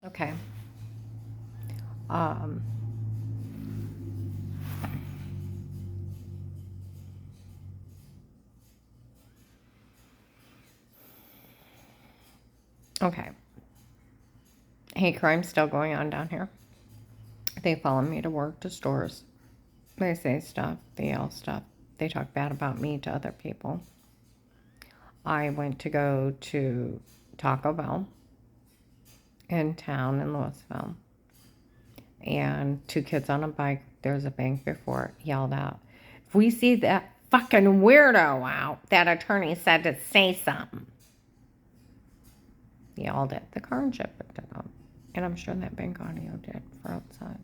Okay. Um, okay. Hate crime's still going on down here. They follow me to work, to stores. They say stuff. They yell stuff. They talk bad about me to other people. I went to go to Taco Bell in town in Louisville. And two kids on a bike, there's a bank before it, yelled out, "If we see that fucking weirdo out, that attorney said to say something." Yelled at the car and ship picked it up. And I'm sure that bank audio did for outside.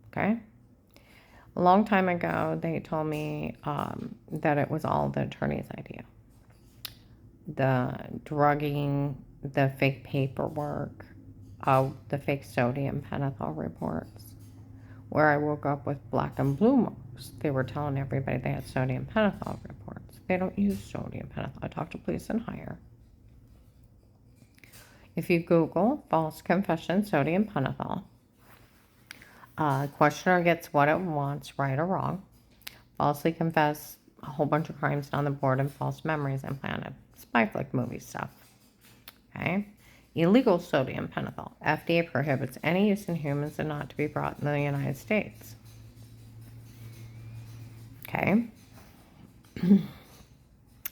Okay? A long time ago, they told me that it was all the attorney's idea. The drugging, the fake paperwork, the fake sodium pentothal reports, where I woke up with black and blue marks. They were telling everybody they had sodium pentothal reports. They don't use sodium pentothal. I talked to police and higher. If you Google false confession sodium pentothal, questioner gets what it wants, right or wrong. Falsely confess a whole bunch of crimes down the board and false memories implanted. Spy flick movie stuff. Okay? Illegal sodium pentothal. FDA prohibits any use in humans and not to be brought in the United States. Okay?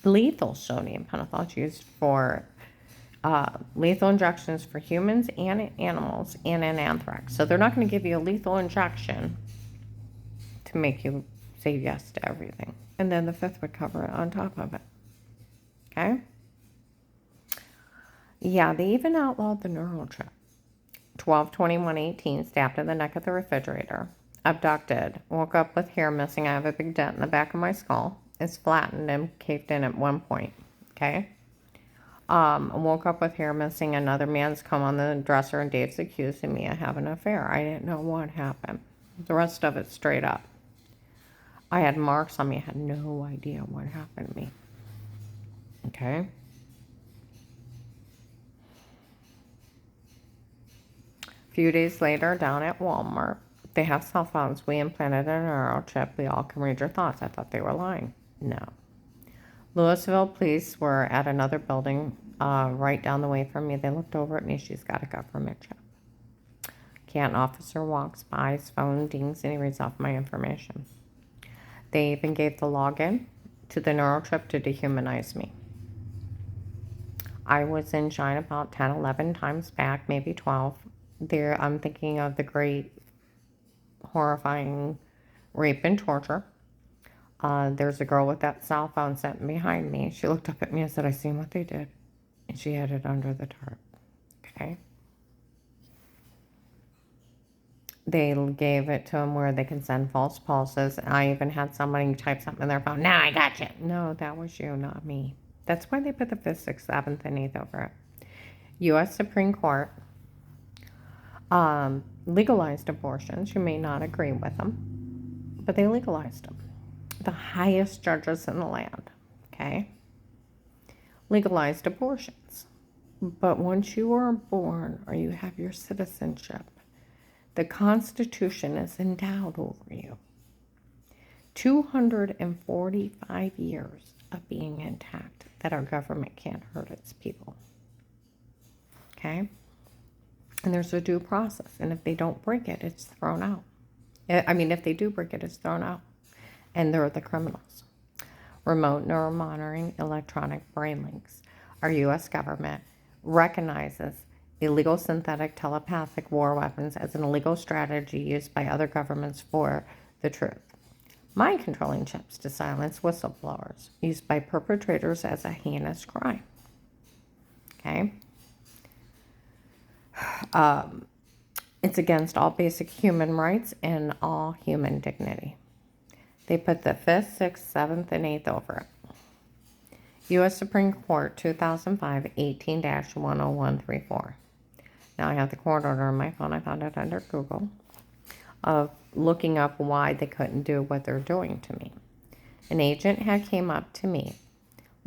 Lethal sodium pentothal is used for lethal injections for humans and animals and in anthrax. So they're not going to give you a lethal injection to make you say yes to everything. And then the fifth would cover it on top of it. Okay? Yeah, they even outlawed the neurochip. 12/21/18, stabbed in the neck of the refrigerator. Abducted. Woke up with hair missing. I have a big dent in the back of my skull. It's flattened and caved in at one point. Okay? Woke up with hair missing. Another man's come on the dresser and Dave's accusing me of having an affair. I didn't know what happened. The rest of it straight up. I had marks on me. I had no idea what happened to me. Okay? A few days later, down at Walmart, they have cell phones. We implanted a neurochip. We all can read your thoughts. I thought they were lying. No. Louisville police were at another building right down the way from me. They looked over at me. She's got a government chip. Can't officer walks by, his phone dings, and he reads off my information. They even gave the login to the neurochip to dehumanize me. I was in China about 10, 11 times back, maybe 12. There, I'm thinking of the great, horrifying rape and torture. There's a girl with that cell phone sitting behind me. She looked up at me and said, "I seen what they did." And she had it under the tarp. Okay. They gave it to them where they can send false pulses. I even had somebody type something in their phone. "Now I got you." No, that was you, not me. That's why they put the 5th, 6th, 7th, and 8th over it. U.S. Supreme Court legalized abortions. You may not agree with them, but they legalized them. The highest judges in the land, okay, legalized abortions. But once you are born or you have your citizenship, the Constitution is endowed over you. 245 years of being intact that our government can't hurt its people. Okay? And there's a due process. And if they don't break it, it's thrown out. I mean, if they do break it, it's thrown out. And they're the criminals. Remote neuromonitoring, electronic brain links. Our U.S. government recognizes illegal synthetic telepathic war weapons as an illegal strategy used by other governments for the truth. Mind controlling chips to silence whistleblowers, used by perpetrators as a heinous crime. Okay? It's against all basic human rights and all human dignity. They put the 5th, 6th, 7th, and 8th over it. U.S. Supreme Court, 2005, 18-10134. Now I have the court order on my phone. I found it under Google of looking up why they couldn't do what they're doing to me. An agent had came up to me,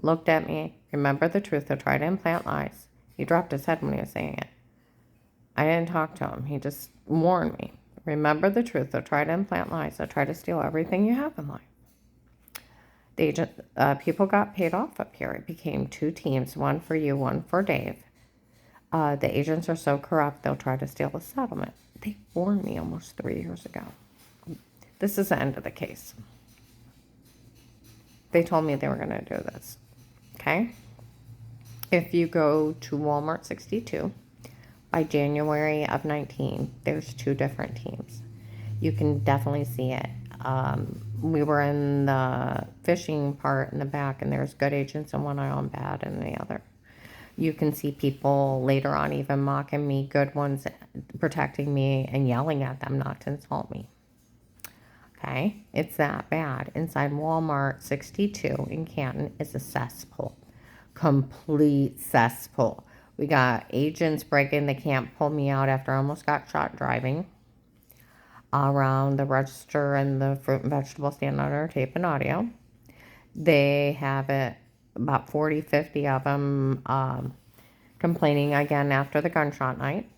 looked at me, remember the truth, to try to implant lies, He dropped his head when he was saying it. I didn't talk to him. He just warned me. Remember the truth. They'll try to implant lies. They'll try to steal everything you have in life. The agent, people got paid off up here. It became 2 teams, one for you, one for Dave. The agents are so corrupt, they'll try to steal the settlement. They warned me almost 3 years ago. This is the end of the case. They told me they were going to do this. Okay? If you go to Walmart 62, by January of 19, there's 2 different teams. You can definitely see it. We were in the fishing part in the back, and there's good agents in one aisle and bad in the other. You can see people later on even mocking me, good ones protecting me and yelling at them not to insult me. Okay? It's that bad. Inside Walmart 62 in Canton is a cesspool. Complete cesspool. We got agents breaking. They can't pull me out after I almost got shot driving around the register and the fruit and vegetable stand under tape and audio. They have it, about 40, 50 of them complaining again after the gunshot night.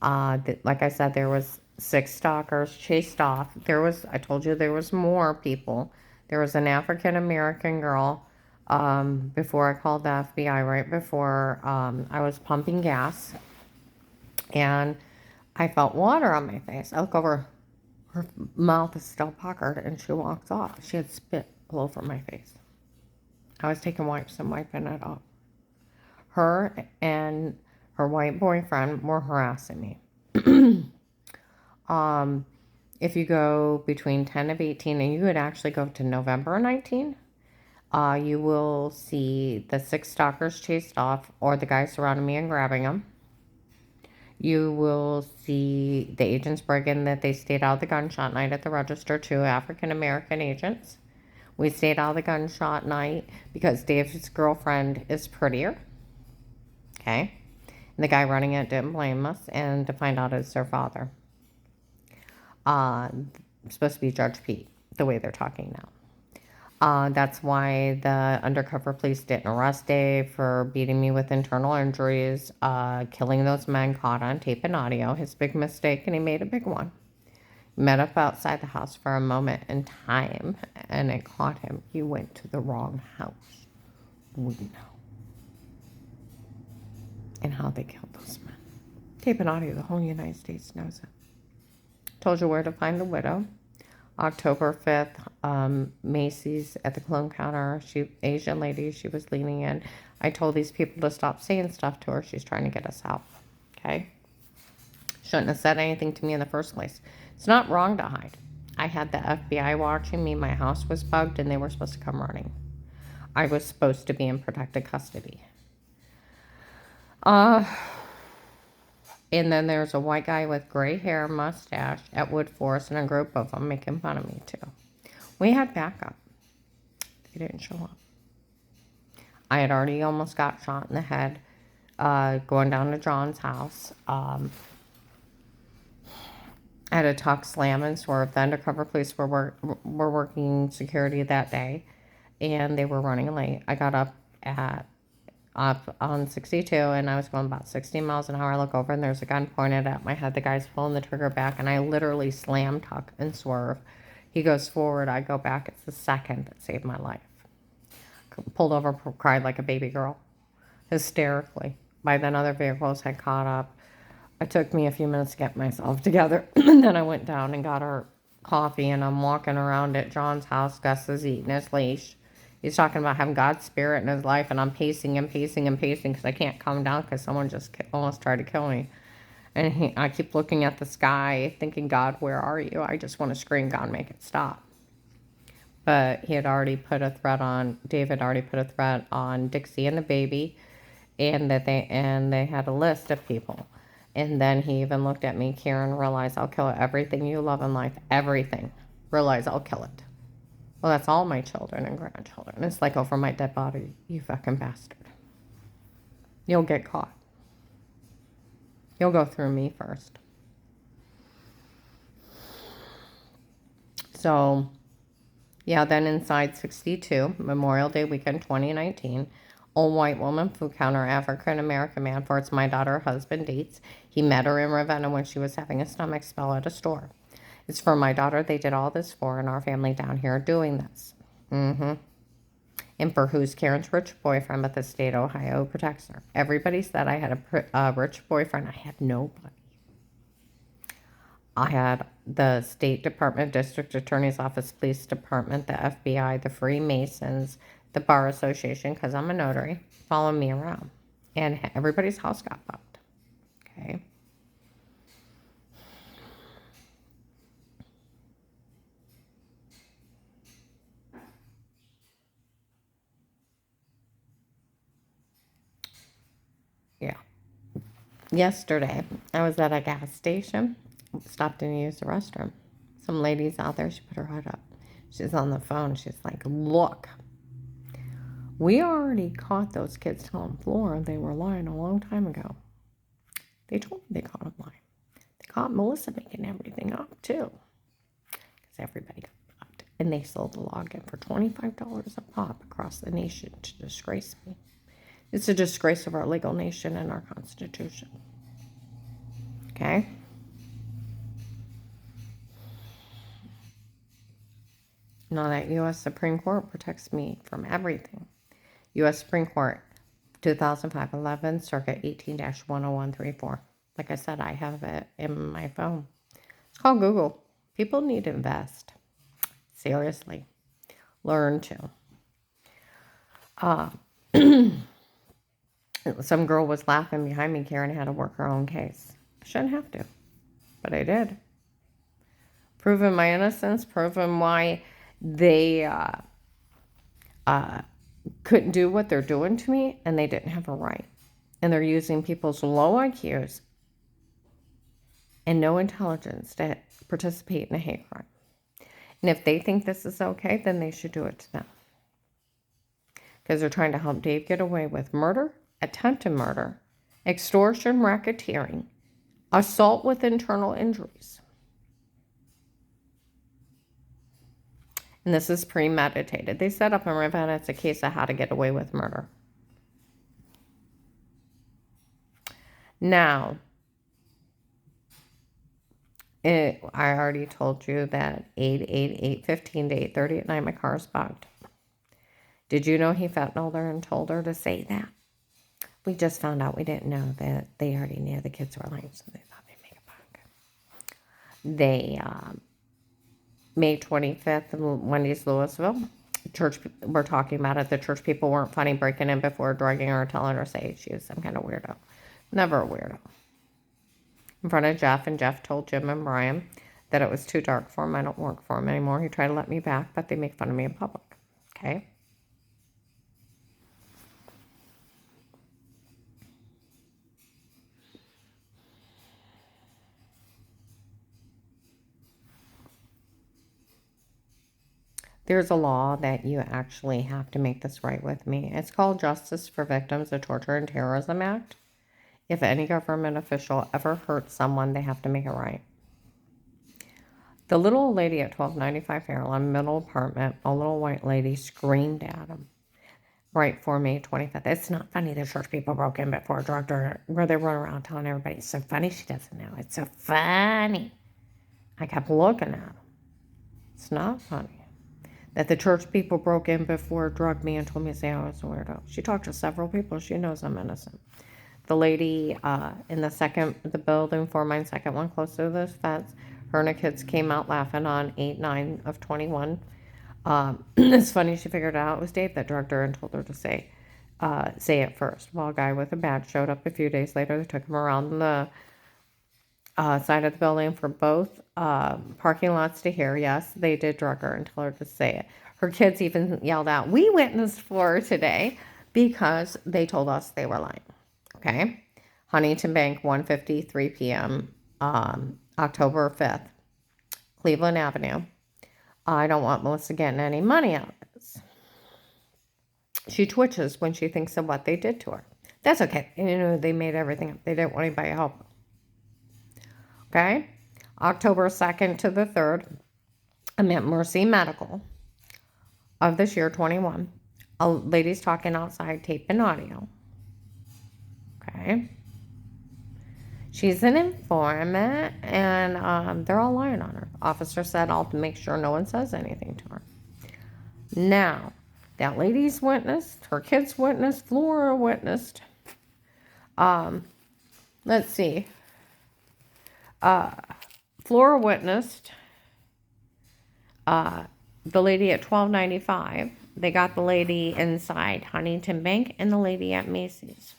Like I said, there was 6 stalkers chased off. I told you there was more people. There was an African-American girl before I called the FBI, right before I was pumping gas. And I felt water on my face. I look over, her mouth is still puckered, and she walks off. She had spit all over my face. I was taking wipes and wiping it off. Her and her white boyfriend were harassing me. If you go between 10 of 18, and you would actually go to November 19, you will see the 6 stalkers chased off, or the guy surrounding me and grabbing them. You will see the agents bragging that they stayed out of the gunshot night at the register, 2 African-American agents. We stayed out of the gunshot night because Dave's girlfriend is prettier. Okay? And the guy running it didn't blame us, and to find out it's their father. Supposed to be Judge Pete, the way they're talking now. That's why the undercover police didn't arrest Dave for beating me with internal injuries, killing those men caught on tape and audio. His big mistake, and he made a big one. Met up outside the house for a moment in time, and it caught him. He went to the wrong house. We know. And how they killed those men. Tape and audio, the whole United States knows it. Told you where to find the widow. October 5th, Macy's at the cologne counter. Asian lady, she was leaning in. I told these people to stop saying stuff to her. She's trying to get us out. Okay? Shouldn't have said anything to me in the first place. It's not wrong to hide. I had the FBI watching me. My house was bugged, and they were supposed to come running. I was supposed to be in protected custody. And then there's a white guy with gray hair, mustache at Wood Forest, and a group of them making fun of me too. We had backup. They didn't show up. I had already almost got shot in the head going down to John's house. I had a tuck, slam, and swerve. The undercover police were working security that day, and they were running late. I got up on 62, and I was going about 60 miles an hour. I look over, and there's a gun pointed at my head. The guy's pulling the trigger back, and I literally slam, tuck, and swerve. He goes forward. I go back. It's the second that saved my life. Pulled over, cried like a baby girl, hysterically. By then, other vehicles had caught up. It took me a few minutes to get myself together, and then I went down and got our coffee, and I'm walking around at John's house. Gus is eating his leash. He's talking about having God's spirit in his life, and I'm pacing and pacing and pacing because I can't calm down because someone just almost tried to kill me. And I keep looking at the sky thinking, God, where are you? I just want to scream, God, make it stop. But he had already put a threat on, Dave had already put a threat on Dixie and the baby, and they had a list of people. And then he even looked at me, Karen, realize I'll kill everything you love in life, everything. Realize I'll kill it. Well, that's all my children and grandchildren. It's like over my dead body, you fucking bastard. You'll get caught. You'll go through me first. So, yeah, then inside 62, Memorial Day weekend 2019, Old white woman, food counter, African American man, for it's my daughter, husband dates. He met her in Ravenna when she was having a stomach spell at a store. It's for my daughter. They did all this for, and our family down here doing this. And for who's Karen's rich boyfriend, but the state of Ohio protects her. Everybody said I had a rich boyfriend. I had nobody. I had the State Department, District Attorney's Office, Police Department, the FBI, the Freemasons, the Bar Association, because I'm a notary, following me around. And everybody's house got bugged. Okay. Yeah. Yesterday, I was at a gas station, stopped in to use the restroom. Some lady's out there, she put her hood up. She's on the phone. She's like, look, we already caught those kids telling Flora they were lying a long time ago. They told me they caught them lying. They caught Melissa making everything up, too. Because everybody got blocked. And they sold the login for $25 a pop across the nation to disgrace me. It's a disgrace of our legal nation and our Constitution. Okay? Now that U.S. Supreme Court protects me from everything. U.S. Supreme Court, 2005, 11, Circuit 18-10134. Like I said, I have it in my phone. It's called Google. People need to invest. Seriously. Learn to. Some girl was laughing behind me. Karen had to work her own case. I shouldn't have to, but I did. Proving my innocence, proving why they couldn't do what they're doing to me, and they didn't have a right. And they're using people's low IQs and no intelligence to participate in a hate crime. And if they think this is okay, then they should do it to them. Because they're trying to help Dave get away with murder, attempted murder, extortion, racketeering, assault with internal injuries. And this is premeditated. They set up in Ravenna, it's a case of how to get away with murder. Now, I already told you that 8:15 to 8:30 at night, my car's bugged. Did you know he fentanyl her and told her to say that? We just found out. We didn't know that they already knew the kids were lying, so they thought they'd make a buck. They, May 25th, Wendy's Louisville. Church, we're talking about it. The church people weren't funny breaking in before, drugging her, telling her say she was some kind of weirdo. Never a weirdo. In front of Jeff, and Jeff told Jim and Brian that it was too dark for him. I don't work for him anymore. He tried to let me back, but they make fun of me in public. Okay? There's a law that you actually have to make this right with me. It's called Justice for Victims of Torture and Terrorism Act. If any government official ever hurts someone, they have to make it right. The little old lady at 1295 Fairlawn, middle apartment, a little white lady screamed at him right for May 25th. It's not funny the church people broke in before, drugged her, where they run around telling everybody it's so funny she doesn't know. It's so funny. I kept looking at him. It's not funny that the church people broke in before, drugged me, and told me to say I was a weirdo. She talked to several people. She knows I'm innocent. The lady in the building, 4 mine second one, close to the fence, her and her kids came out laughing on 8/9 of 21. It's funny, she figured out it was Dave that drugged her and told her to say it first. Well, a guy with a badge showed up a few days later. They took him around the side of the building for both parking lots to hear. Yes, they did drug her and tell her to say it. Her kids even yelled out, "We witnessed for her today," because they told us they were lying. Okay? Huntington Bank, 1:53 p.m., October 5th, Cleveland Avenue. I don't want Melissa getting any money out of this. She twitches when she thinks of what they did to her. That's okay. They made everything up. They didn't want anybody to help. Okay? October 2nd to the 3rd, I'm at Mercy Medical of this year, 21. A lady's talking outside, tape and audio. Okay. She's an informant, and they're all lying on her. Officer said, I'll make sure no one says anything to her. Now, that lady's witnessed, her kids witnessed, Flora witnessed. Let's see. Flora witnessed the lady at 1295. They got the lady inside Huntington Bank and the lady at Macy's.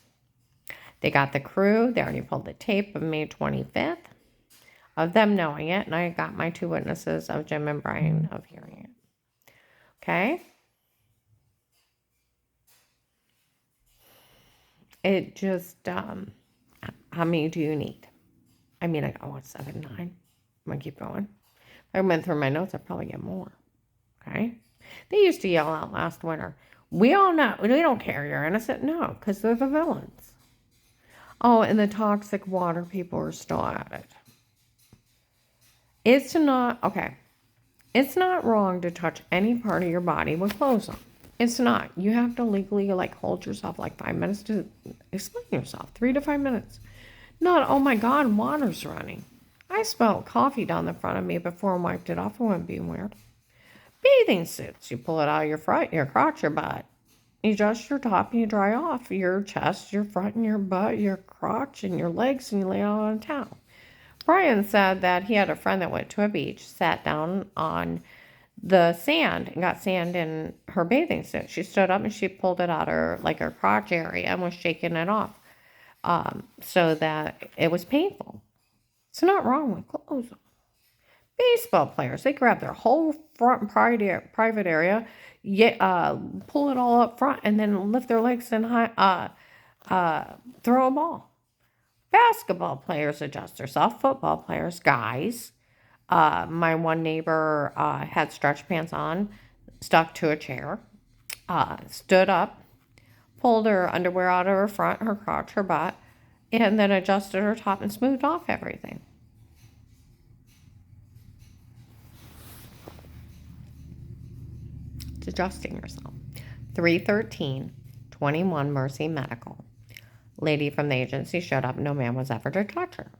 They got the crew. They already pulled the tape of May 25th of them knowing it. And I got my 2 witnesses of Jim and Brian of hearing it. Okay? It just, how many do you need? I mean, I got 7, 9. I'm going to keep going. If I went through my notes, I'd probably get more. Okay? They used to yell out last winter, we all know, we don't care you're innocent. No, because they're the villains. Oh, and the toxic water people are still at it. It's not wrong to touch any part of your body with clothes on. It's not. You have to legally, hold yourself 5 minutes to explain yourself. 3 to 5 minutes. Not, oh my God, water's running. I spilled coffee down the front of me before and wiped it off. I wouldn't be weird. Bathing suits. You pull it out of your front, your crotch, your butt. You adjust your top and you dry off your chest, your front and your butt, your crotch and your legs, and you lay it out on a towel. Brian said that he had a friend that went to a beach, sat down on the sand and got sand in her bathing suit. She stood up and she pulled it out her crotch area and was shaking it off so that it was painful. It's not wrong with clothes on. Baseball players, they grab their whole front private area, pull it all up front, and then lift their legs and throw a ball. Basketball players adjust themselves. Football players, guys. My one neighbor had stretch pants on, stuck to a chair, stood up, pulled her underwear out of her front, her crotch, her butt, and then adjusted her top and smoothed off everything. It's adjusting yourself. 313-21 Mercy Medical. Lady from the agency showed up. No man was ever to touch her.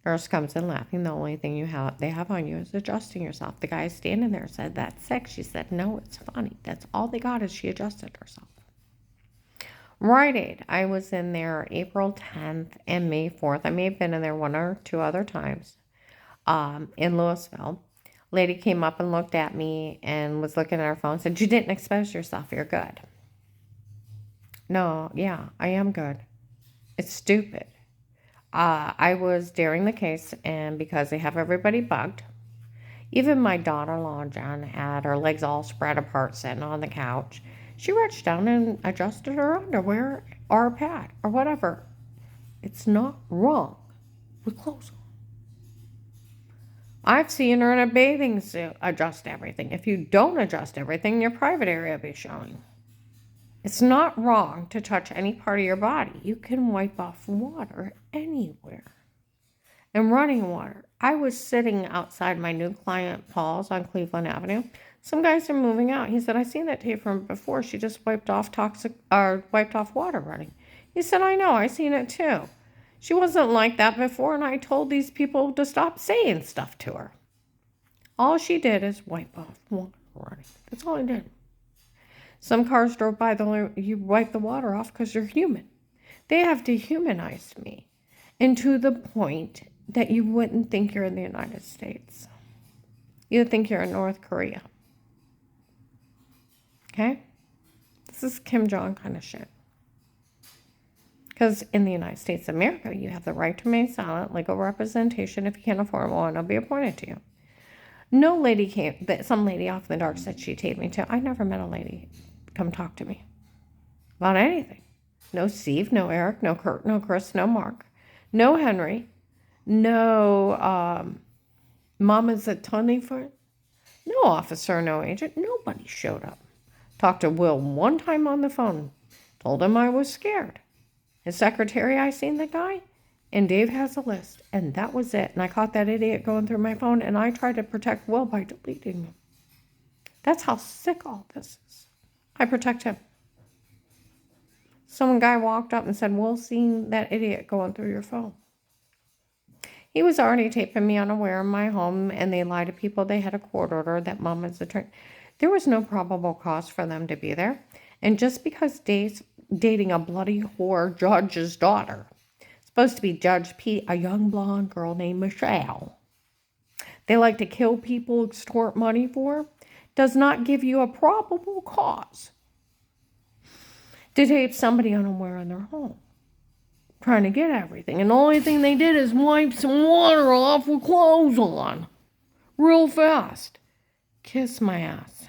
Nurse comes in laughing. The only thing they have on you is adjusting yourself. The guy standing there said, that's sick. She said, no, it's funny. That's all they got is she adjusted herself. Rite Aid. I was in there April 10th and May 4th. I may have been in there 1 or 2 other times in Louisville. Lady came up and looked at me and was looking at her phone and said, you didn't expose yourself. You're good. No, yeah, I am good. It's stupid. I was during the case, and because they have everybody bugged, even my daughter-in-law, Jen, had her legs all spread apart sitting on the couch. She reached down and adjusted her underwear or a pad or whatever. It's not wrong with clothes on. I've seen her in a bathing suit adjust everything. If you don't adjust everything, your private area will be showing. It's not wrong to touch any part of your body. You can wipe off water anywhere. And running water. I was sitting outside my new client, Paul's, on Cleveland Avenue. Some guys are moving out. He said, I seen that tape from before. She just wiped off water running. He said, I know. I seen it too. She wasn't like that before, and I told these people to stop saying stuff to her. All she did is wipe off water running. That's all I did. Some cars drove by, you wipe the water off because you're human. They have dehumanized me, and to the point that you wouldn't think you're in the United States. You'd think you're in North Korea. Okay? This is Kim Jong kind of shit. Because in the United States of America, you have the right to remain silent, legal representation. If you can't afford one, it'll be appointed to you. No lady came, some lady off in the dark said she taped me too. I never met a lady come talk to me about anything. No Steve, no Eric, no Kurt, no Chris, no Mark, no Henry, no Mama's at Tony for no officer, no agent. Nobody showed up. Talked to Will one time on the phone. Told him I was scared. His secretary, I seen the guy, and Dave has a list, and that was it. And I caught that idiot going through my phone, and I tried to protect Will by deleting him. That's how sick all this is. I protect him. Some guy walked up and said, "We'll see that idiot going through your phone." He was already taping me unaware in my home, and they lied to people. They had a court order that mom is the train. There was no probable cause for them to be there. And just because Dave's dating a bloody whore judge's daughter, supposed to be Judge Pete, a young blonde girl named Michelle, they like to kill people, extort money for, does not give you a probable cause to tape somebody unaware in their home, trying to get everything. And the only thing they did is wipe some water off with clothes on. Real fast. Kiss my ass.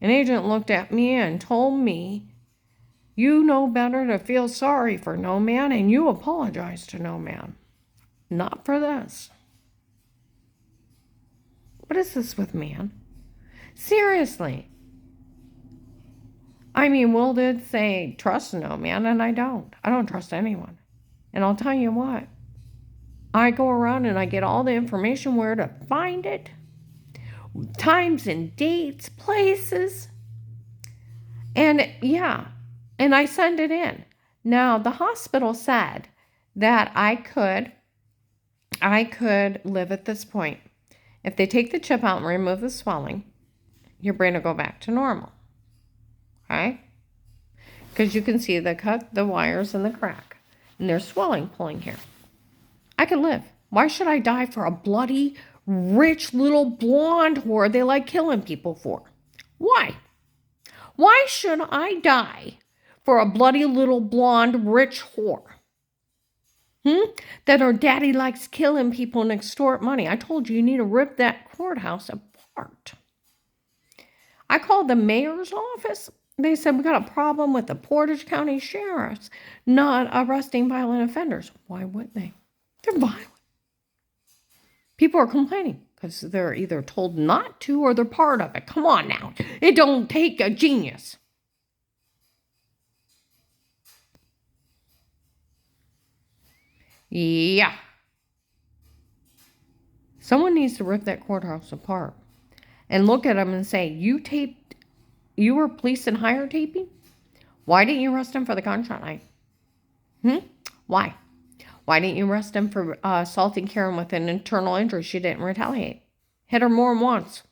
An agent looked at me and told me, "You know better to feel sorry for no man, and you apologize to no man. Not for this." What is this with man? Seriously. I mean, Will did say, "Trust no man," and I don't. I don't trust anyone. And I'll tell you what. I go around and I get all the information where to find it. Times and dates, places. And yeah, and I send it in. Now, the hospital said that I could live at this point. If they take the chip out and remove the swelling, your brain will go back to normal. Okay? Because you can see the cut, the wires, and the crack. And there's swelling pulling here. I could live. Why should I die for a bloody, rich little blonde whore they like killing people for? Why? Why should I die for a bloody little blonde, rich whore? That her daddy likes killing people and extort money. I told you need to rip that courthouse apart. I called the mayor's office. They said, "We got a problem with the Portage County Sheriff's not arresting violent offenders." Why would they? They're violent. People are complaining because they're either told not to or they're part of it. Come on now. It don't take a genius. Yeah. Someone needs to rip that courthouse apart and look at them and say, you were police and hire taping? Why didn't you arrest him for the gunshot night? Why? Why didn't you arrest him for assaulting Karen with an internal injury? She didn't retaliate. Hit her more than once.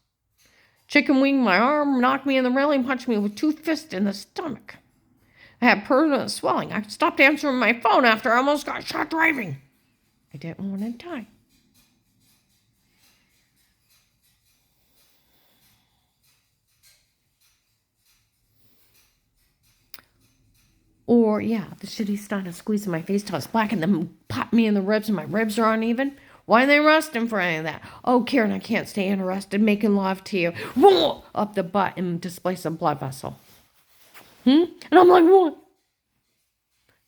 Chicken winged my arm, knocked me in the railing, punched me with 2 fists in the stomach. I had permanent swelling. I stopped answering my phone after I almost got shot driving. I didn't want to die. Or, yeah, the shitty started squeezing my face till it's black and then popped me in the ribs and my ribs are uneven. Why didn't they arrest him for any of that? "Oh, Karen, I can't stay unarrested making love to you." Up the butt and displace a blood vessel. And I'm like, what?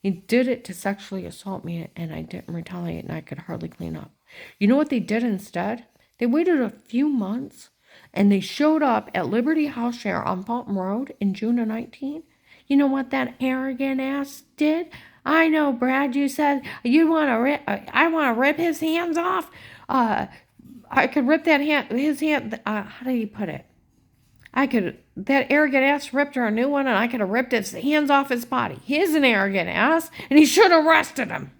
He did it to sexually assault me and I didn't retaliate and I could hardly clean up. You know what they did instead? They waited a few months and they showed up at Liberty House Share on Fulton Road in June of 19. You know what that arrogant ass did? "I know, Brad, you said you want to rip, I want to rip his hands off. I could rip his hand, how did he put it? That arrogant ass ripped her a new one and I could have ripped his hands off his body. He's an arrogant ass and he should have arrested him."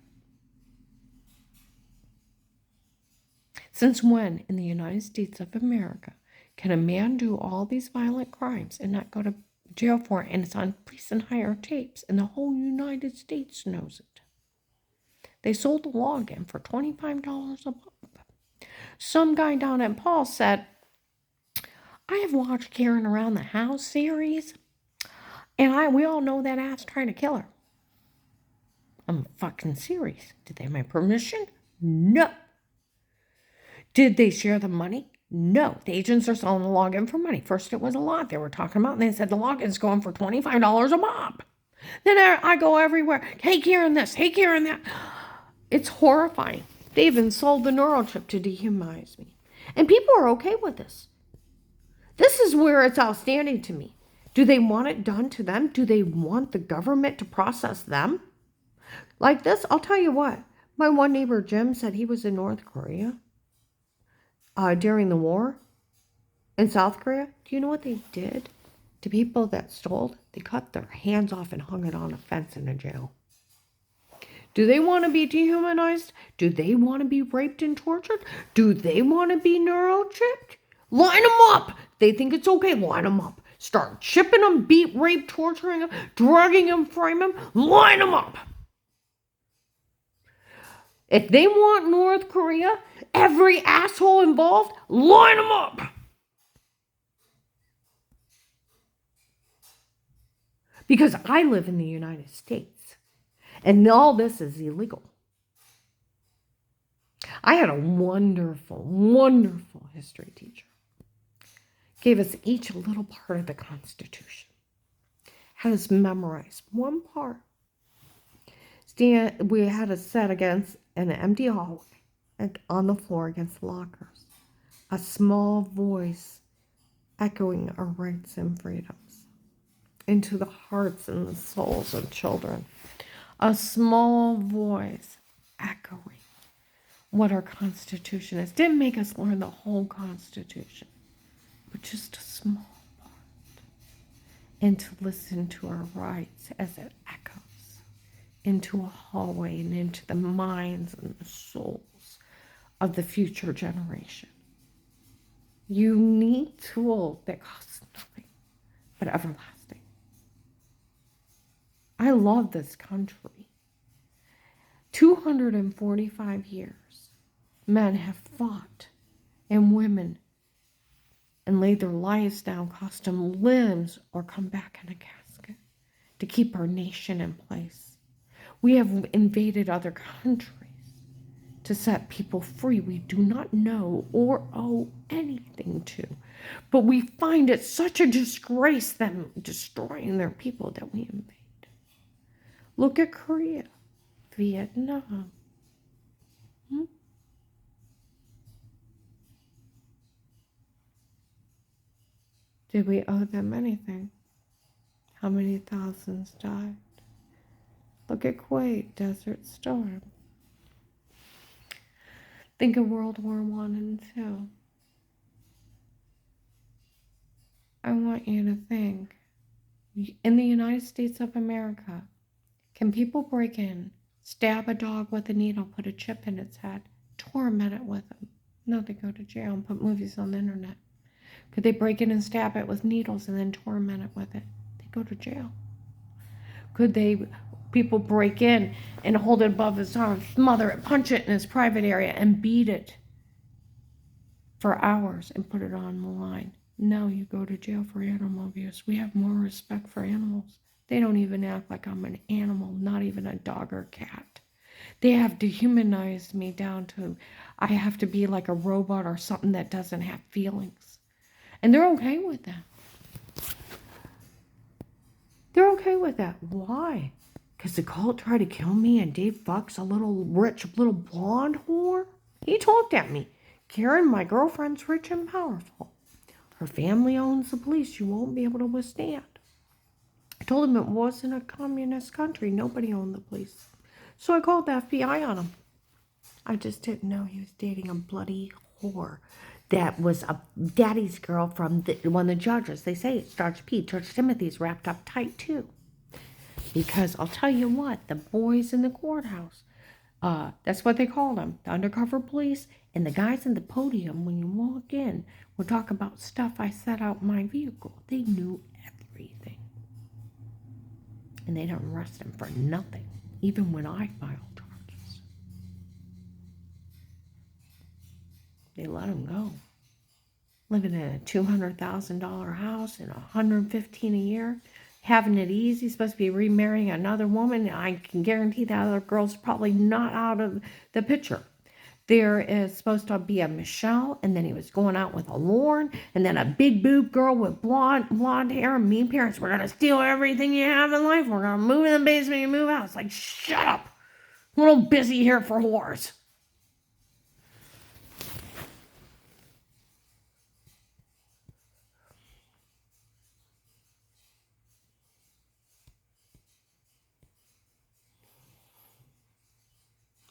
Since when in the United States of America can a man do all these violent crimes and not go to jail for it? And it's on police and hire tapes and the whole United States knows it. They sold the login for $25 a month. Some guy down at Paul said, "I have watched Karen Around the House series, and we all know that ass trying to kill her." I'm fucking serious. Did they have my permission? No. Did they share the money? No. The agents are selling the login for money. First it was a lot they were talking about, and they said the login's going for $25 a pop. Then I go everywhere. "Hey, Karen this. Hey, Karen that." It's horrifying. They even sold the neurochip to dehumanize me. And people are okay with this. This is where it's outstanding to me. Do they want it done to them? Do they want the government to process them? Like this, I'll tell you what. My one neighbor, Jim, said he was in North Korea during the war. In South Korea, do you know what they did to people that stole? They cut their hands off and hung it on a fence in a jail. Do they want to be dehumanized? Do they want to be raped and tortured? Do they want to be neurochipped? Line them up. They think it's okay. Line them up. Start chipping them, beat, rape, torturing them, drugging them, frame them. Line them up. If they want North Korea, every asshole involved, line them up. Because I live in the United States, and all this is illegal. I had a wonderful, wonderful history teacher. Gave us each a little part of the Constitution. Had us memorize one part. We had us set against an empty hallway and on the floor against the lockers. A small voice echoing our rights and freedoms into the hearts and the souls of children. A small voice echoing what our Constitution is. Didn't make us learn the whole Constitution, but just a small part. And to listen to our rights as it echoes into a hallway and into the minds and the souls of the future generation. Unique tool that costs nothing but everlasting. I love this country. 245 years, men have fought, and women, and laid their lives down, cost them limbs, or come back in a casket to keep our nation in place. We have invaded other countries to set people free we do not know or owe anything to. But we find it such a disgrace them destroying their people that we invade. Look at Korea, Vietnam. Did we owe them anything? How many thousands died? Look at Kuwait, Desert Storm. Think of World War I and II. I want you to think, in the United States of America, can people break in, stab a dog with a needle, put a chip in its head, torment it with them? No, they go to jail and put movies on the internet. Could they break in and stab it with needles and then torment it with it? They go to jail. Could people break in and hold it above his arm, smother it, punch it in his private area, and beat it for hours and put it on the line? No, you go to jail for animal abuse. We have more respect for animals. They don't even act like I'm an animal, not even a dog or cat. They have dehumanized me down to I have to be like a robot or something that doesn't have feelings. And they're okay with that. They're okay with that. Why? Because the cult tried to kill me and Dave Fox, a little rich, little blonde whore? He talked at me. Karen, my girlfriend's rich and powerful. Her family owns the police. You won't be able to withstand. I told him it wasn't a communist country. Nobody owned the police. So I called the FBI on him. I just didn't know he was dating a bloody whore that was a daddy's girl from one of the judges. They say it's Judge Pete. Judge Timothy's wrapped up tight too. Because I'll tell you what, the boys in the courthouse, that's what they called them, the undercover police, and the guys in the podium, when you walk in, will talk about stuff I set out in my vehicle. They knew everything. And they didn't arrest him for nothing, even when I filed charges. They let him go. Living in a $200,000 house and $115,000 a year, having it easy, supposed to be remarrying another woman. I can guarantee that other girl's probably not out of the picture. There is supposed to be a Michelle, and then he was going out with a Lauren, and then a big boob girl with blonde hair and mean parents. We're going to steal everything you have in life. We're going to move in the basement and move out. It's like, shut up. I'm a little busy here for whores.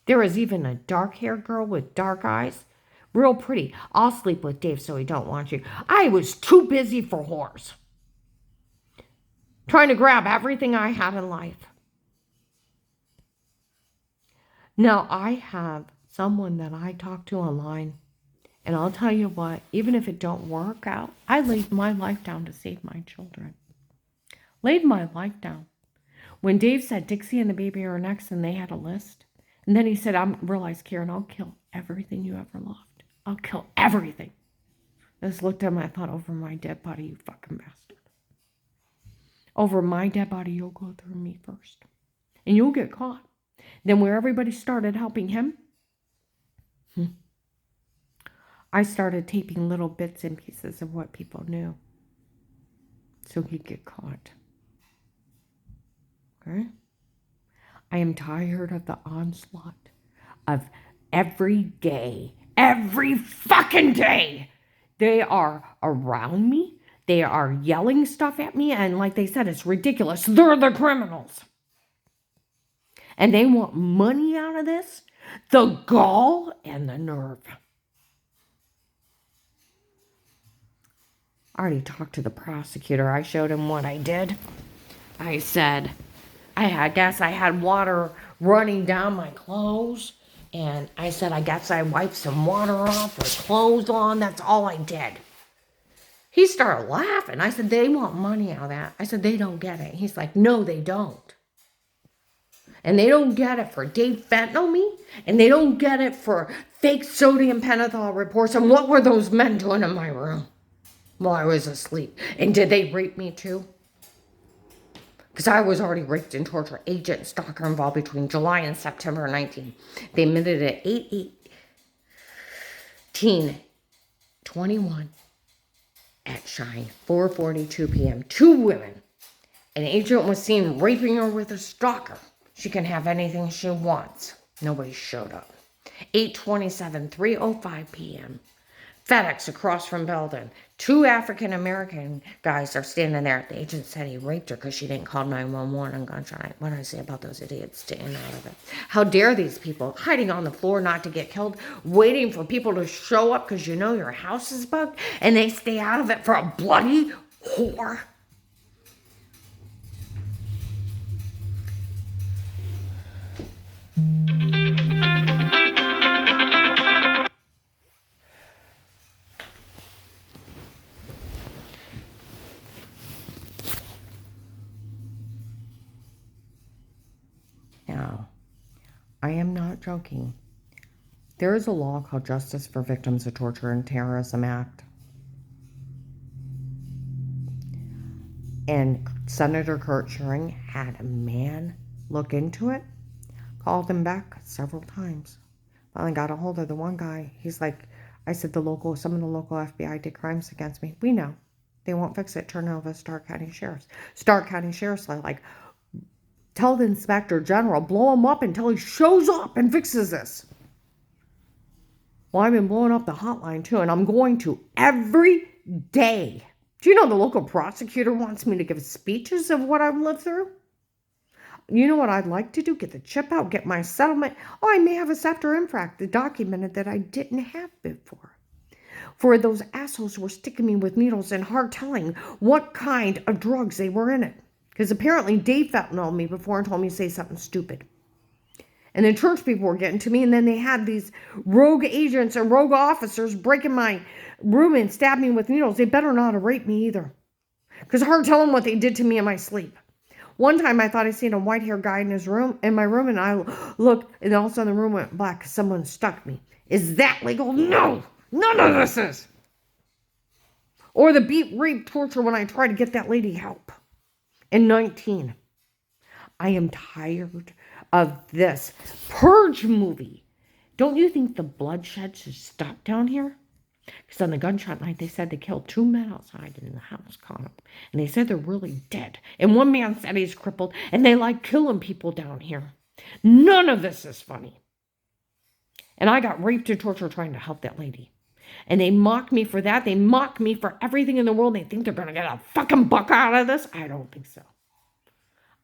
There was even a dark-haired girl with dark eyes Real pretty. I'll sleep with Dave so he don't want you. I was too busy for whores. Trying to grab everything I had in life. Now, I have someone that I talk to online, and I'll tell you what, even if it don't work out, I laid my life down to save my children. Laid my life down. When Dave said Dixie and the baby are next, and they had a list, and then he said, I realized, Karen, I'll kill everything you ever loved. I'll kill everything. I just looked at him, I thought, over my dead body, you fucking bastard. Over my dead body, you'll go through me first. And you'll get caught. Then where everybody started helping him, I started taping little bits and pieces of what people knew. So he'd get caught. Okay? I am tired of the onslaught of every day, every fucking day. They are around me. They are yelling stuff at me. And like they said, it's ridiculous. They're the criminals. And they want money out of this. The gall and the nerve. I already talked to the prosecutor. I showed him what I did. I said, I guess I had water running down my clothes. And I said, I guess I wiped some water off with clothes on. That's all I did. He started laughing. I said, they want money out of that. I said, they don't get it. He's like, no, they don't. And they don't get it for Dave fentanyl me. And they don't get it for fake sodium pentothal reports. And what were those men doing in my room while I was asleep? And did they rape me too? Because I was already raped and tortured. Agent and stalker involved between July and September 19. They admitted at 8/18/21 at Shine, 4:42 p.m. 2 women. An agent was seen raping her with a stalker. She can have anything she wants. Nobody showed up. 8:27, 3:05 p.m. FedEx across from Belden. 2 African-American guys are standing there. The agent said he raped her because she didn't call 911 on gunshot. What do I say about those idiots staying out of it? How dare these people hiding on the floor not to get killed, waiting for people to show up because you know your house is bugged, and they stay out of it for a bloody whore? Now, I am not joking. There is a law called Justice for Victims of Torture and Terrorism Act. And Senator Kurt Schering had a man look into it, called him back several times. Finally got a hold of the one guy. He's like, I said, some of the local FBI did crimes against me. We know. They won't fix it. Turn over Stark County Sheriffs. Stark County Sheriffs are like, tell the Inspector General, blow him up until he shows up and fixes this. Well, I've been blowing up the hotline too, and I'm going to every day. Do you know the local prosecutor wants me to give speeches of what I've lived through? You know what I'd like to do? Get the chip out, get my settlement. Oh, I may have a SEPTA infract documented that I didn't have before. For those assholes who were sticking me with needles and hard telling what kind of drugs they were in it. Because apparently Dave fentanyl me before and told me to say something stupid. And then church people were getting to me, and then they had these rogue agents and rogue officers breaking my room and stabbing me with needles. They better not have raped me either. Because hard telling what they did to me in my sleep. One time I thought I seen a white-haired guy in my room, and I looked, and all of a sudden the room went black because someone stuck me. Is that legal? No! None of this is! Or the beat, rape, torture when I tried to get that lady help. In 19. I am tired of this purge movie. Don't you think the bloodshed should stop down here? Because on the gunshot night, they said they killed 2 men outside and in the house caught them. And they said they're really dead. And one man said he's crippled. And they like killing people down here. None of this is funny. And I got raped and tortured trying to help that lady. And they mock me for that. They mock me for everything in the world. They think they're going to get a fucking buck out of this. I don't think so.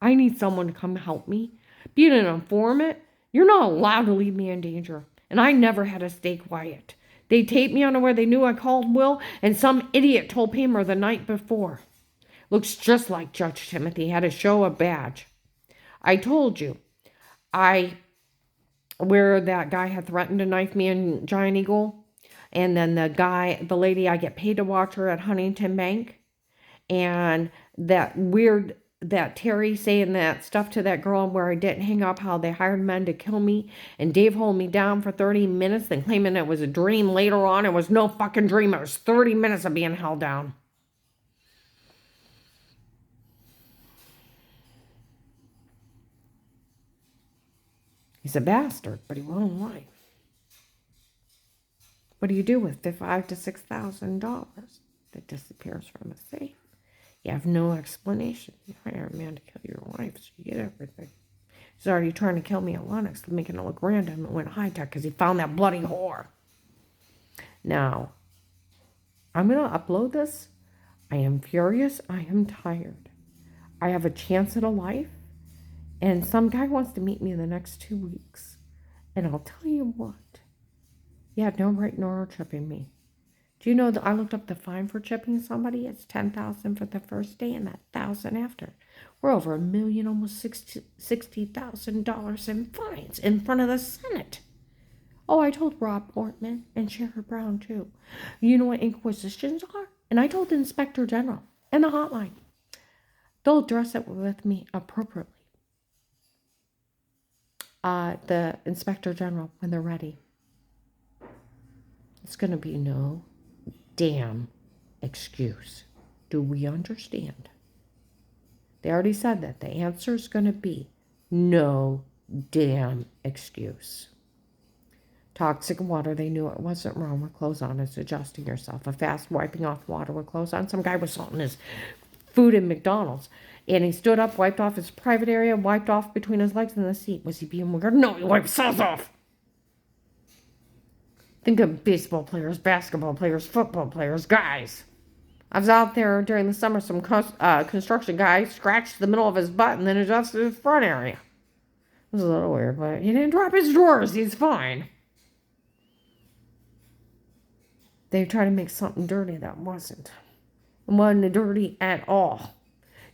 I need someone to come help me. Being an informant, you're not allowed to leave me in danger. And I never had to stay quiet. They taped me unaware. They knew I called Will, and some idiot told Pamela the night before. Looks just like Judge Timothy. Had to show a badge. I told you. Where that guy had threatened to knife me in Giant Eagle. And then the lady, I get paid to watch her at Huntington Bank. And that Terry saying that stuff to that girl where I didn't hang up, how they hired men to kill me. And Dave hold me down for 30 minutes, then claiming it was a dream later on. It was no fucking dream. It was 30 minutes of being held down. He's a bastard, but he won't lie. What do you do with the $5,000 to $6,000 that disappears from a safe? You have no explanation. You hire a man to kill your wife, so you get everything. He's already trying to kill me at Lennox, making it look random. It went high-tech because he found that bloody whore. Now, I'm going to upload this. I am furious. I am tired. I have a chance at a life. And some guy wants to meet me in the next 2 weeks. And I'll tell you what. You had no right neurochipping me. Do you know that I looked up the fine for chipping somebody? It's $10,000 for the first day and $1,000 after. We're over $1 million, almost $60,000 in fines in front of the Senate. Oh, I told Rob Portman and Sherrod Brown too. You know what inquisitions are? And I told the Inspector General and the hotline. They'll address it with me appropriately. The Inspector General, when they're ready. It's going to be no damn excuse. Do we understand? They already said that. The answer is going to be no damn excuse. Toxic water, they knew it wasn't wrong with clothes on. It's adjusting yourself. A fast wiping off water with clothes on. Some guy was salting his food in McDonald's. And he stood up, wiped off his private area, wiped off between his legs and the seat. Was he being weird? No, he wiped sauce off. Think of baseball players, basketball players, football players, guys. I was out there during the summer. Some construction guy scratched the middle of his butt and then adjusted his front area. It was a little weird, but he didn't drop his drawers. He's fine. They tried to make something dirty that wasn't. It wasn't dirty at all.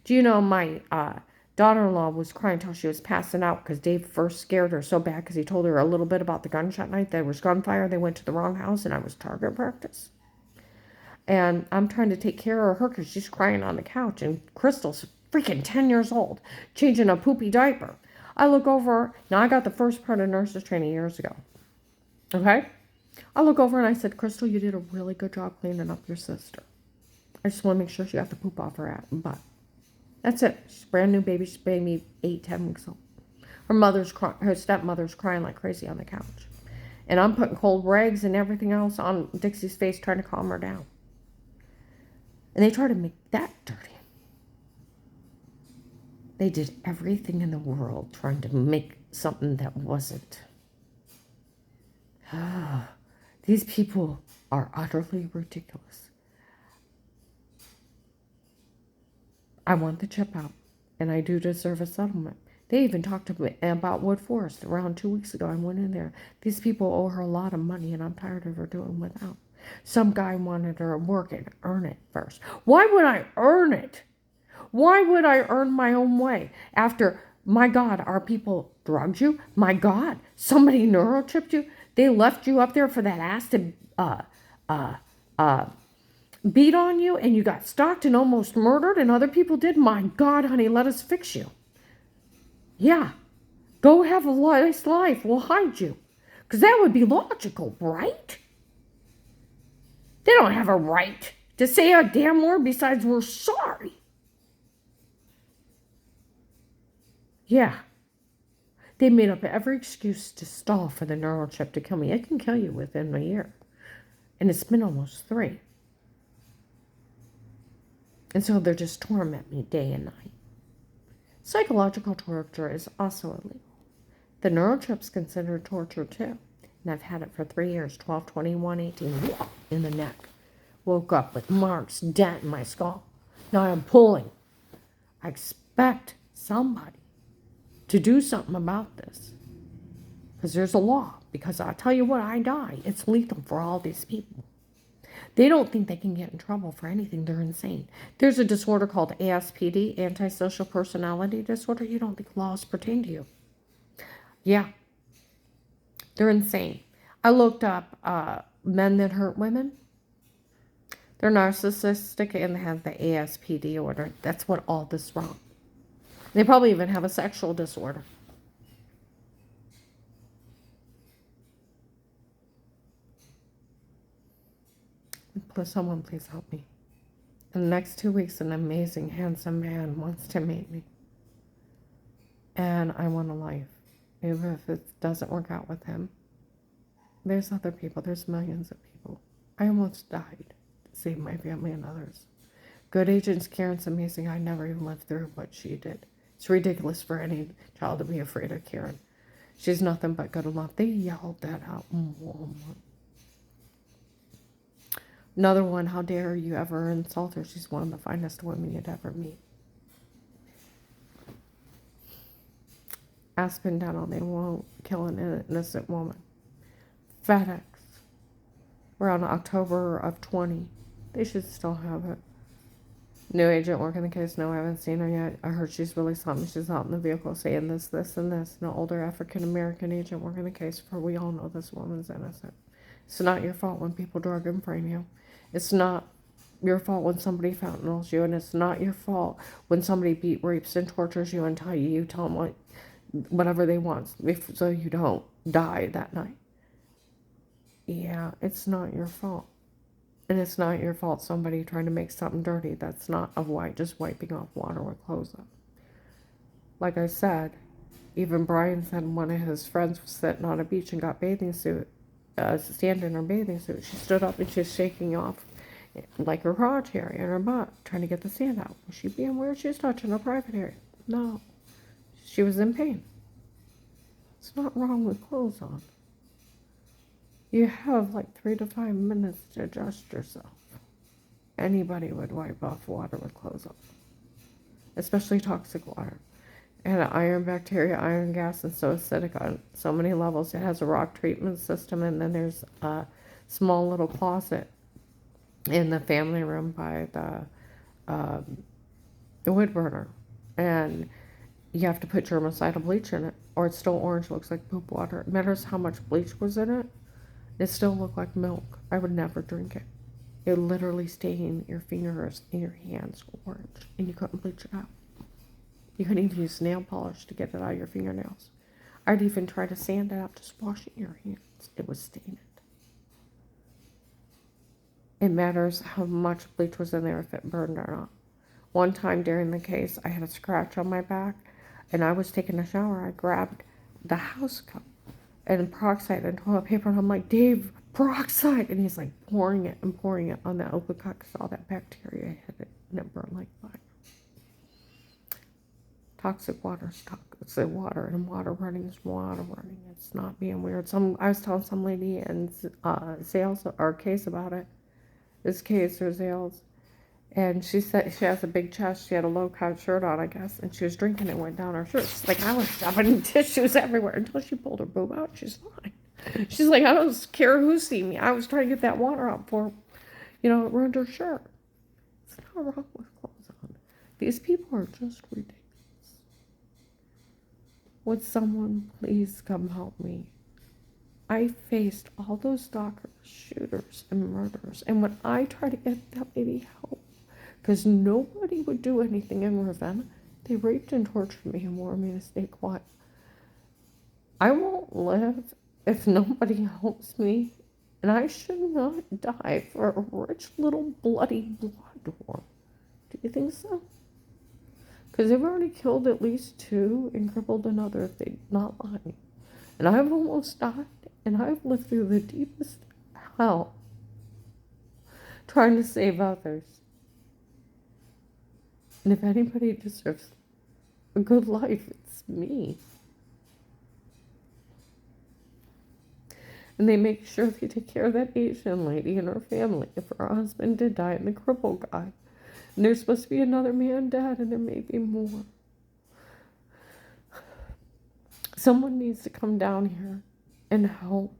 Do you know my daughter-in-law was crying until she was passing out because Dave first scared her so bad because he told her a little bit about the gunshot night. There was gunfire. They went to the wrong house, and I was target practice. And I'm trying to take care of her because she's crying on the couch. And Crystal's freaking 10 years old, changing a poopy diaper. I look over. Now, I got the first part of nurses training years ago. Okay? I look over and I said, Crystal, you did a really good job cleaning up your sister. I just want to make sure she got the poop off her butt. That's it. She's a brand new baby. She's maybe 8-10 weeks old. Her stepmother's crying like crazy on the couch. And I'm putting cold rags and everything else on Dixie's face trying to calm her down. And they try to make that dirty. They did everything in the world trying to make something that wasn't. These people are utterly ridiculous. I want the chip out, and I do deserve a settlement. They even talked to me about Wood Forest around 2 weeks ago. I went in there. These people owe her a lot of money, and I'm tired of her doing without. Some guy wanted her to work and earn it first. Why would I earn it? Why would I earn my own way after, my God, our people drugged you? My God, somebody neurochipped you? They left you up there for that ass to beat on you, and you got stalked and almost murdered, and other people did? My God, honey, let us fix you. Yeah. Go have a nice life. We'll hide you. Because that would be logical, right? They don't have a right to say a damn word besides we're sorry. Yeah. They made up every excuse to stall for the neurochip to kill me. It can kill you within a year. And it's been almost 3. And so they're just tormenting me day and night. Psychological torture is also illegal. The neurochip's considered torture too. And I've had it for 3 years, 12, 21, 18, in the neck. Woke up with marks, dent in my skull. Now I'm pulling. I expect somebody to do something about this. Because there's a law. Because I'll tell you what, I die. It's lethal for all these people. They don't think they can get in trouble for anything. They're insane. There's a disorder called ASPD, antisocial personality disorder. You don't think laws pertain to you. Yeah. They're insane. I looked up men that hurt women. They're narcissistic and they have the ASPD order. That's what all this wrong. They probably even have a sexual disorder. Someone please help me. In the next 2 weeks, an amazing, handsome man wants to meet me. And I want a life. Even if it doesn't work out with him. There's other people. There's millions of people. I almost died to save my family and others. Good Agent Karen's amazing. I never even lived through what she did. It's ridiculous for any child to be afraid of Karen. She's nothing but good love. They yelled that out. Another one, how dare you ever insult her? She's one of the finest women you'd ever meet. Aspen Dental, they won't kill an innocent woman. FedEx, around October of 20. They should still have it. New agent working the case. No, I haven't seen her yet. I heard she's really something. She's out in the vehicle saying this, this, and this. No older African-American agent working the case, for we all know this woman's innocent. It's not your fault when people drug and frame you. It's not your fault when somebody fentanyls you, and it's not your fault when somebody beat, rapes, and tortures you and tell them whatever they want so you don't die that night. Yeah, it's not your fault. And it's not your fault somebody trying to make something dirty. That's not just wiping off water with clothes up. Like I said, even Brian said one of his friends was sitting on a beach and got bathing suit, standing in her bathing suit. She stood up and she's shaking off like her crotch area and her butt, trying to get the sand out. Was she being weird? She was touching her private area. No. She was in pain. It's not wrong with clothes on. You have like 3 to 5 minutes to adjust yourself. Anybody would wipe off water with clothes on. Especially toxic water. It had iron bacteria, iron gas, and so acidic on so many levels. It has a rock treatment system, and then there's a small little closet in the family room by the wood burner. And you have to put germicidal bleach in it, or it's still orange, looks like poop water. It matters how much bleach was in it. It still looked like milk. I would never drink it. It literally stained your fingers and your hands orange, and you couldn't bleach it out. You couldn't even use nail polish to get it out of your fingernails. I'd even try to sand it out, just wash it in your hands. It was stained. It matters how much bleach was in there, if it burned or not. One time during the case, I had a scratch on my back, and I was taking a shower. I grabbed the house cup and peroxide and toilet paper, and I'm like, Dave, peroxide! And he's like pouring it on that open cut because all that bacteria hit it, and it burned like fire. Toxic water is toxic. It's the water, and water running is water running. It's not being weird. I was telling some lady in sales or case about it. This case or sales. And she said she has a big chest. She had a low-cut shirt on, I guess, and she was drinking and went down her shirt. She's like, I was shoving tissues everywhere until she pulled her boob out. She's fine. She's like, I don't care who see me. I was trying to get that water out for, it ruined her shirt. It's not wrong with clothes on. These people are just ridiculous. Would someone please come help me? I faced all those stalkers, shooters, and murderers, and when I tried to get that lady help, because nobody would do anything in Ravenna, they raped and tortured me and wanted me to stay quiet. I won't live if nobody helps me, and I should not die for a rich little bloody blood war. Do you think so? Because they've already killed at least 2 and crippled another if they're not lying. And I've almost died, and I've lived through the deepest hell trying to save others. And if anybody deserves a good life, it's me. And they make sure they take care of that Asian lady and her family if her husband did die and the crippled guy. And there's supposed to be another man dead, and there may be more. Someone needs to come down here and help